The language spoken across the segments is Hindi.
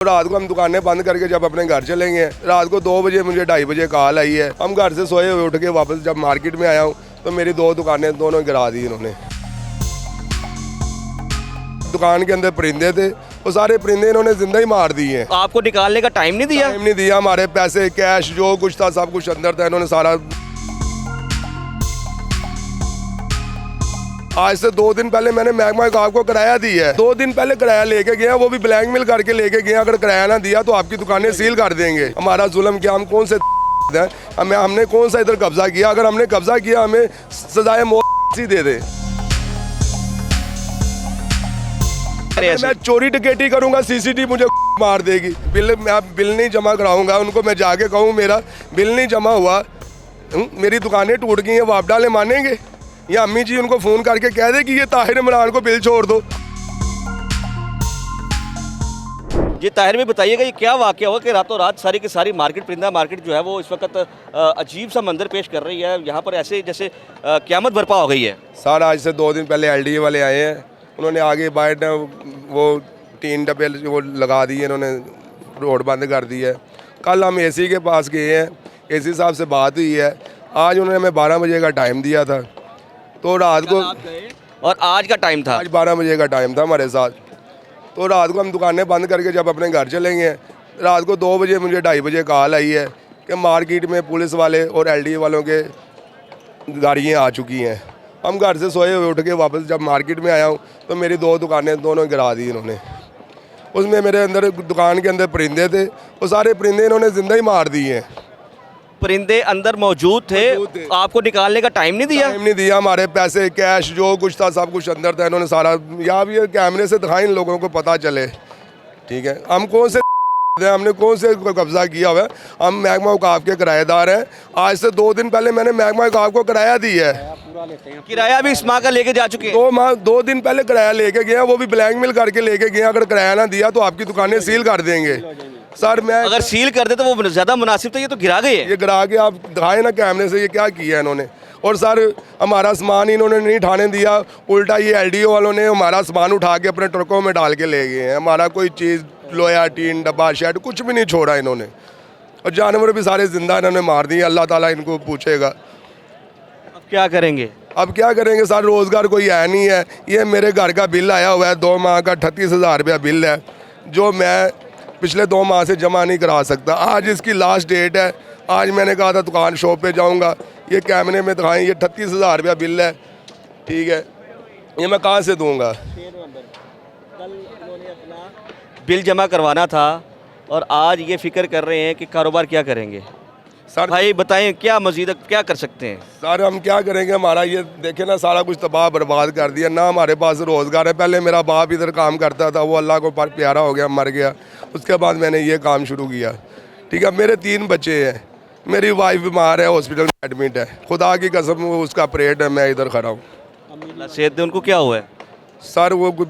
रात को हम दुकानें बंद करके जब अपने घर चलेंगे, रात को 2 बजे मुझे 2:30 बजे कॉल आई है। हम घर से सोए हुए उठ के वापस जब मार्केट में आया हूँ तो मेरी 2 दुकानें दोनों गिरा दी इन्होंने। दुकान के अंदर परिंदे थे, वो सारे परिंदे इन्होंने जिंदा ही मार दिए हैं। आपको निकालने का टाइम नहीं दिया? टाइम नहीं दिया, हमारे पैसे कैश जो कुछ था सब कुछ अंदर था, इन्होंने सारा। आज से 2 दिन पहले मैंने महकमा औकाफ को किराया दिया है। 2 दिन पहले किराया लेके गया, वो भी ब्लैकमेल करके लेके गया। अगर किराया ना दिया तो आपकी दुकानें सील कर देंगे। हमारा जुल्म क्या, हम कौन से हमने कौन सा इधर कब्जा किया? अगर हमने कब्जा किया हमें सजाए मौत ही दे दे। मैं चोरी डकैती करूंगा, सीसीटीवी मुझे मार देगी। बिल नहीं जमा कराऊंगा उनको, मैं जाके कहूँ मेरा बिल नहीं जमा हुआ, मेरी दुकानें टूट गई हैं, वो आप डाले मानेंगे? या अम्मी जी उनको फ़ोन करके कह दे कि ये ताहिर इमरान को बिल छोड़ दो। ये ताहिर में बताइएगा ये क्या वाकया हुआ कि रातों रात सारी की सारी मार्केट, परिंदा मार्केट जो है वो इस वक्त अजीब सा मंजर पेश कर रही है। यहाँ पर ऐसे जैसे क़यामत बर्पा हो गई है। सर आज से 2 दिन पहले LDA वाले आए हैं, उन्होंने आगे बाहर वो 3 डब्बे वो लगा दिए, इन्होंने रोड बंद कर दी है। कल हम AC के पास गए हैं, AC साहब से बात हुई है। आज उन्होंने हमें 12 बजे का टाइम दिया था, तो रात को और आज का टाइम था, आज 12 बजे का टाइम था हमारे साथ। तो रात को हम दुकानें बंद करके जब अपने घर चलेंगे, रात को 2 बजे मुझे 2:30 बजे कॉल आई है कि मार्केट में पुलिस वाले और LDA वालों के गाड़ियाँ आ चुकी हैं। हम घर से सोए हुए उठ के वापस जब मार्केट में आया हूँ तो मेरी 2 दुकानें दोनों गिरा दी इन्होंने। उसमें मेरे अंदर दुकान के अंदर परिंदे थे, वो सारे परिंदे इन्होंने जिंदा ही मार दिए हैं। परिंदे अंदर मौजूद थे, आपको निकालने का टाइम नहीं दिया? टाइम नहीं दिया, हमारे पैसे कैश जो कुछ था सब कुछ अंदर था, इन्होंने सारा। या भी कैमरे से दिखाएं इन लोगों को पता चले, ठीक है? हम कौन से हमने कौन से कब्जा किया हुआ है? हम महकमा औकाफ के किराएदार हैं। आज से 2 दिन पहले मैंने महकमा औकाफ को किराया दिया है। किराया भी इस माह का लेके जा चुके हैं। 2 दिन पहले किराया लेके गया, वो भी ब्लैकमेल करके लेके गया। अगर किराया ना दिया तो आपकी दुकानें सील कर देंगे। सर मैं अगर सील कर दे तो वो ज़्यादा मुनासिब था, ये तो गिरा गए। ये गिरा के आप दिखाए ना कैमरे से, ये क्या किया इन्होंने। और सर हमारा सामान इन्होंने नहीं उठाने दिया, उल्टा ये LDO वालों ने हमारा सामान उठा के अपने ट्रकों में डाल के ले गए हैं। हमारा कोई चीज़, लोया, टीन, डब्बा, शेड कुछ भी नहीं छोड़ा इन्होंने। और जानवर भी सारे जिंदा इन्होंने मार दिए। अल्लाह ताला इनको पूछेगा। अब क्या करेंगे? अब क्या करेंगे सर, रोज़गार कोई है नहीं है। ये मेरे घर का बिल आया हुआ है, 2 माह का 38,000 रुपया बिल है, जो मैं पिछले 2 माह से जमा नहीं करा सकता। आज इसकी लास्ट डेट है। आज मैंने कहा था दुकान शॉप पे जाऊंगा, ये कैमरे में दिखाएं, ये 38,000 रुपया बिल है, ठीक है? ये मैं कहाँ से दूंगा? बिल जमा करवाना था और आज ये फिक्र कर रहे हैं कि कारोबार क्या करेंगे। सर भाई बताएं क्या मजीद क्या कर सकते हैं? सर हम क्या करेंगे, हमारा ये देखे ना सारा कुछ तबाह बर्बाद कर दिया ना। हमारे पास रोज़गार है। पहले मेरा बाप इधर काम करता था, वो अल्लाह को प्यारा हो गया, मर गया। उसके बाद मैंने ये काम शुरू किया, ठीक है? मेरे 3 बच्चे हैं, मेरी वाइफ बीमार है, हॉस्पिटल में एडमिट है। खुदा की कसम उसका ऑपरेट है, मैं इधर खड़ा हूँ। सेहत दे, उनको क्या हुआ है? सर वो कुछ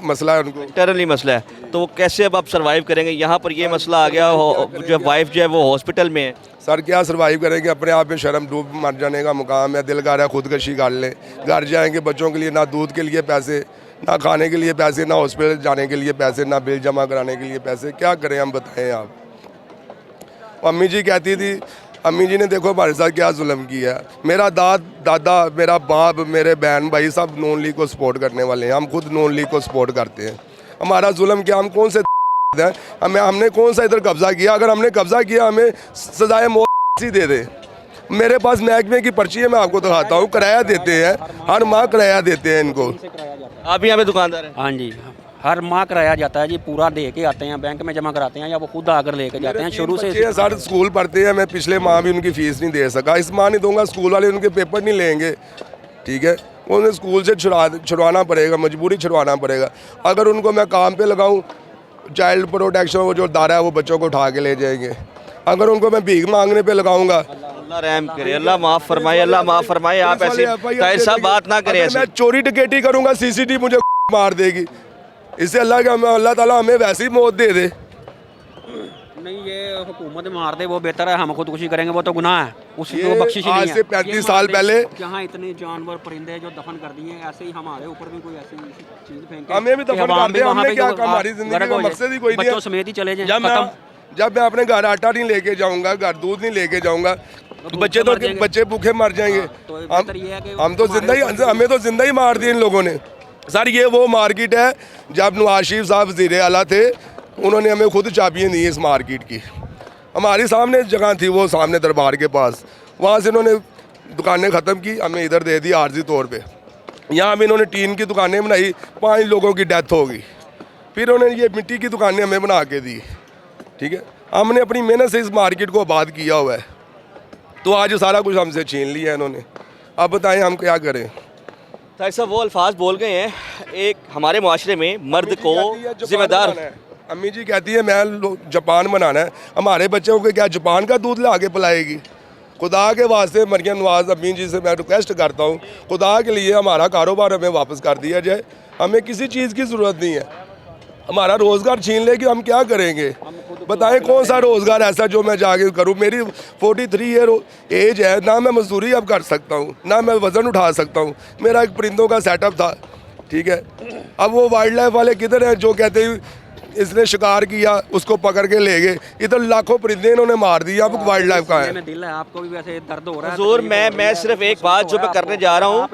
मसला है उनको, इंटरनली मसला है, तो वो कैसे अब आप सर्वाइव करेंगे? यहाँ पर ये मसला आ गया, जो वाइफ जो है वो हॉस्पिटल में है। सर क्या सर्वाइव करेंगे? अपने आप में शर्म डूब मर जाने का मुकाम है। दिल कर रहा है खुदकशी कर ले। घर जाएंगे, बच्चों के लिए ना दूध के लिए पैसे, ना खाने के लिए पैसे, ना हॉस्पिटल जाने के लिए पैसे, ना बिल जमा कराने के लिए पैसे। क्या करें हम, बताएं आप? अम्मी जी कहती थी, अम्मी जी ने देखो हमारे साथ क्या जुल्म किया। मेरा दादा, मेरा बाप, मेरे बहन भाई सब नून लीग को सपोर्ट करने वाले हैं। हम खुद नून लीग को सपोर्ट करते हैं। हमारा जुल्म क्या, हम कौन से हमने कौन सा इधर कब्जा किया? अगर हमने कब्जा किया हमें सजाए मौत ही दे दे। मेरे पास महकमे की पर्ची है, मैं आपको दिखाता हूँ। किराया देते हैं, हर माह किराया देते हैं इनको। आप भी यहाँ पे दुकानदार हैं? हाँ जी, हर माह कराया जाता है जी, पूरा दे के आते हैं, बैंक में जमा कराते हैं या वो खुद आकर लेके जाते हैं। शुरू से सर स्कूल पढ़ते हैं, मैं पिछले माह भी उनकी फीस नहीं दे सका, इस माह नहीं दूंगा। स्कूल वाले उनके पेपर नहीं लेंगे, ठीक है? उन्हें स्कूल से छुड़वाना पड़ेगा, मजबूरी छुड़वाना पड़ेगा। अगर उनको मैं काम पे लगाऊं, चाइल्ड प्रोटेक्शन वो जो दायरा है वो बच्चों को उठा के ले जाएंगे। अगर उनको मैं भीख मांगने पे लगाऊंगा, अल्लाह रहम करे, अल्लाह माफ़ फरमाए, अल्लाह माफ़ फरमाए। आप ऐसे ताहिर साहब बात ना करें। मैं चोरी डकैती करूंगा, CCTV मुझे मार देगी। इससे अल्लाह ताला हमें वैसी मौत दे दे। नहीं, ये हुकूमत मार दे वो बेहतर है, हम खुदकुशी करेंगे वो तो गुनाह है, उसकी ये वो बख्शिश ही नहीं आज है। से 35 साल पहले जहाँ इतने जानवर परिंदे जो दफन कर दिए, ऐसे ही हमारे ऊपर भी कोई ऐसी चीज़ फेंके, हमें भी दफन कर दिया, हमने क्या कहा, हमारी जिंदगी का मकसद ही कोई नहीं बच्चों है। समेत ही चले जाएं, जब मैं अपने घर आटा नहीं लेके जाऊंगा, घर दूध नहीं लेके जाऊंगा, बच्चे भूखे मर जाएंगे। तो बेहतर ये है कि हम तो जिंदा ही, हमें तो जिंदा ही मार दिया इन लोगों ने। सर ये वो मार्केट है, जब नवाज शरीफ साहब वज़ीर आला थे, उन्होंने हमें खुद चाबियाँ दी इस मार्केट की। हमारी सामने जगह थी, वो सामने दरबार के पास, वहाँ से इन्होंने दुकानें ख़त्म की, हमें इधर दे दी आर्जी तौर पे। यहाँ भी इन्होंने टीन की दुकानें बनाई, 5 लोगों की डेथ हो गई। फिर उन्होंने ये मिट्टी की दुकानें हमें बना के दी। ठीक है, हमने अपनी मेहनत से इस मार्केट को आबाद किया हुआ है, तो आज सारा कुछ हमसे छीन लिया है इन्होंने। अब बताएं हम क्या करें। ताहिर साहब वो अल्फाज बोल गए हैं, एक हमारे माशरे में मर्द को जिम्मेदार, अम्मी जी कहती है मैं जापान बनाना है, हमारे बच्चों को क्या जापान का दूध ला के पिलाएगी? खुदा के वास्ते मरियम नवाज अम्मी जी से मैं रिक्वेस्ट करता हूँ, खुदा के लिए हमारा कारोबार हमें वापस कर दिया जाए। हमें किसी चीज़ की ज़रूरत नहीं है, हमारा रोज़गार छीन ले कि हम क्या करेंगे? बताएं कौन सा रोज़गार ऐसा जो मैं जाके करूं? मेरी 43 ईयर एज है, ना मैं मजदूरी अब कर सकता हूं, ना मैं वज़न उठा सकता हूं। मेरा एक परिंदों का सेटअप था, ठीक है। अब वो वाइल्ड लाइफ वाले किधर हैं जो कहते हैं इसने शिकार किया उसको पकड़ के ले गए? इधर लाखों परिंदे इन्होंने मार दिए, अब वाइल्ड लाइफ कहाँ है? दिल है आपको भी वैसे दर्द हो रहा है। हुजूर मैं सिर्फ एक बात जो मैं करने जा रहा हूँ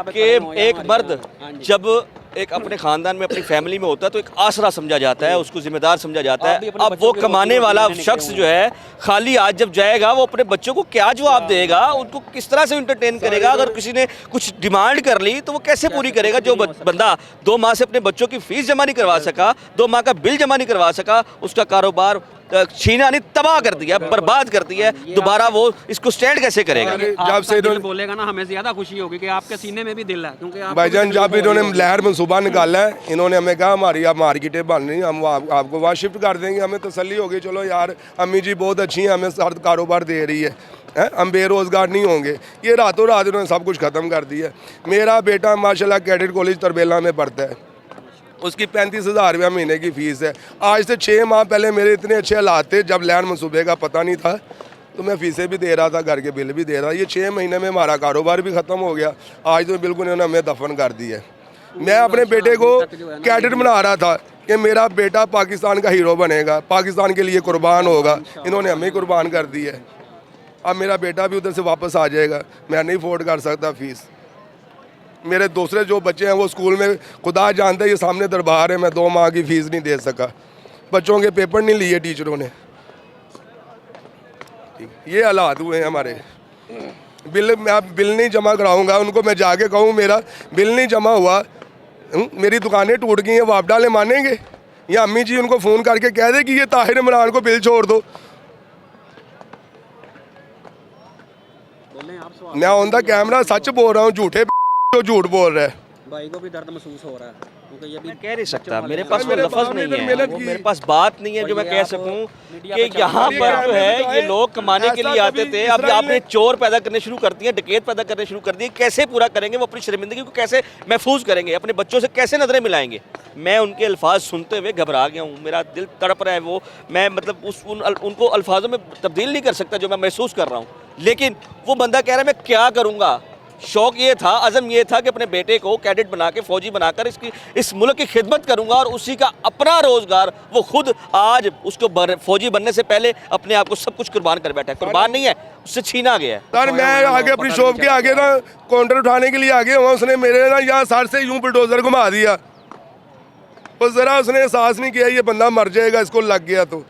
कि एक मर्द जब एक अपने खानदान में अपनी फैमिली में होता है तो एक आसरा समझा जाता है, उसको जिम्मेदार समझा जाता है। अब वो कमाने वाला शख्स जो है खाली आज जब जाएगा वो अपने बच्चों को क्या जवाब देगा, उनको किस तरह से इंटरटेन करेगा? अगर किसी ने कुछ डिमांड कर ली तो वो कैसे पूरी करेगा? जो बंदा 2 माह से अपने बच्चों की फीस जमा नहीं करवा सका, 2 माह का बिल जमा नहीं करवा सका, उसका कारोबार छीना नहीं तबाह कर दिया, बर्बाद कर दिया, दोबारा वो इसको स्टैंड कैसे करेगा? जब से इन्होंने बोलेगा ना हमें ज्यादा खुशी होगी कि आपके सीने में भी दिल है, क्योंकि भाईजान जब इन्होंने लहर मनसूबा निकाला है, इन्होंने हमें कहा हमारी आप मार्केटें बन रही, हम आपको वहाँ शिफ्ट कर देंगे। हमें तसल्ली होगी, चलो यार अम्मी जी बहुत अच्छी हैं, हमें हर कारोबार दे रही है, हम बेरोज़गार नहीं होंगे। ये रातों रात इन्होंने सब कुछ ख़त्म कर दिया। मेरा बेटा माशाल्लाह कैडेट कॉलेज तरबेला में पढ़ता है, उसकी 35,000 रुपया महीने की फ़ीस है। आज से 6 माह पहले मेरे इतने अच्छे हालात थे, जब लैंड मनसूबे का पता नहीं था तो मैं फ़ीसें भी दे रहा था, घर के बिल भी दे रहा था। ये 6 महीने में हमारा कारोबार भी ख़त्म हो गया। आज तो बिल्कुल इन्होंने हमें दफन कर दिया है। मैं अपने बेटे को कैडेट बना रहा था कि मेरा बेटा पाकिस्तान का हीरो बनेगा, पाकिस्तान के लिए कुर्बान होगा। इन्होंने हमें कुर्बान कर दिया है। अब मेरा बेटा भी उधर से वापस आ जाएगा, मैं नहीं अफोर्ड कर सकता फ़ीस। मेरे दूसरे जो बच्चे हैं वो स्कूल में, खुदा जानता है ये सामने दरबार है, मैं 2 माह की फ़ीस नहीं दे सका। बच्चों के पेपर नहीं लिए टीचरों ने। ये हालात हुए हैं हमारे। मैं बिल नहीं जमा कराऊंगा, उनको मैं जाके कहूँ मेरा बिल नहीं जमा हुआ, मेरी दुकानें टूट गई हैं, वो आप डाले मानेंगे? या अम्मी जी उनको फ़ोन करके कह दे कि ये ताहिर इमरान को बिल छोड़ दो। मैं ऑन द कैमरा सच बोल रहा हूँ, झूठे जो झूठ बोल रहा है। भाई को भी दर्द महसूस हो रहा है, क्योंकि ये भी मैं कह नहीं सकता, मेरे पास वो लफ्ज़ नहीं है, वो मेरे पास बात नहीं है जो मैं कह सकूं कि यहाँ पर जो है ये लोग कमाने के लिए आते थे। अब आपने चोर पैदा करने शुरू कर दिए, डकैत पैदा करने शुरू कर दिए। कैसे पूरा करेंगे वो अपनी शर्मिंदगी को, कैसे महफूज करेंगे, अपने बच्चों से कैसे नजरें मिलाएंगे? मैं उनके अल्फाज सुनते हुए घबरा गया हूँ, मेरा दिल तड़प रहा है। वो मैं मतलब उनको अल्फाजों में तब्दील नहीं कर सकता जो मैं महसूस कर रहा हूँ। लेकिन वो बंदा कह रहा है मैं क्या करूँगा। शौक़ ये था, अज़म ये था कि अपने बेटे को कैडेट बना के फ़ौजी बनाकर इस मुल्क की खिदमत करूंगा और उसी का अपना रोज़गार, वो खुद आज उसको फ़ौजी बनने से पहले अपने आप को सब कुछ कुर्बान कर बैठा है। कुर्बान नहीं है, उससे छीना गया है। सर मैं आगे अपनी शॉप के आगे ना काउंटर उठाने के लिए आगे हुआ, उसने मेरे ना यहाँ सर से यूँ बुलडोज़र घुमा दिया। तो ज़रा उसने एहसास नहीं किया ये बंदा मर जाएगा, इसको लग गया। तो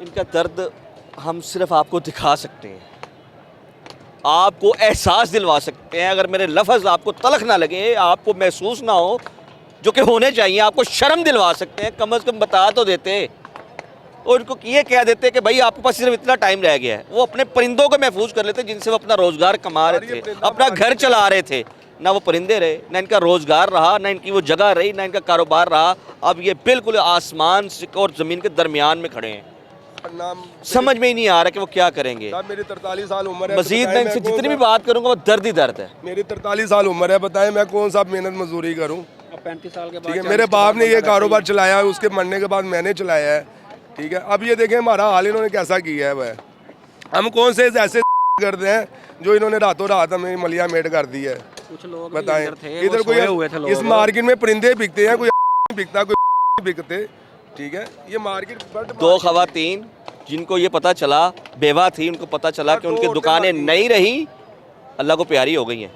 इनका दर्द हम सिर्फ आपको दिखा सकते हैं, आपको एहसास दिलवा सकते हैं। अगर मेरे लफ्ज़ आपको तलख ना लगे, आपको महसूस ना हो, जो कि होने चाहिए, आपको शर्म दिलवा सकते हैं, कम से कम बता तो देते और उनको ये कह देते कि भाई आपके पास सिर्फ इतना टाइम रह गया है। वो अपने परिंदों को महफूज कर लेते जिनसे वो अपना रोज़गार कमा रहे थे, अपना घर चला रहे थे। ना वो परिंदे रहे, ना इनका रोज़गार रहा, ना इनकी वो जगह रही, ना इनका कारोबार रहा। अब ये बिल्कुल आसमान और ज़मीन के दरमियान में खड़े हैं। समझ में ही नहीं आ रहा कि वो क्या करेंगे। मेरी 43 साल उम्र है, मजीद मैं इनसे जितनी भी बात करूंगा वो दर्द ही दर्द है। मेरी 43 साल उम्र है, बताएं मैं कौन सा मेहनत मजदूरी करूं? अब 35 साल के बाद ठीक है, मेरे बाप ने ये कारोबार चलाया है, उसके मरने के बाद मैंने चलाया है। ठीक है, अब ये देखें हमारा हाल इन्होंने कैसा किया है। वह हम कौन से ऐसे करते हैं जो इन्होंने रातों रात हमें मलिया मेट कर दी है। कुछ लोग बताएं, इधर कोई हुए थे लोग। इस मार्केट में परिंदे बिकते हैं, कोई बिकता, कोई बिकते। ठीक है, ये मार्केट दो खवातीन जिनको ये पता चला, बेवा थी, उनको पता चला कि उनकी दुकानें नहीं रही, अल्लाह को प्यारी हो गई हैं।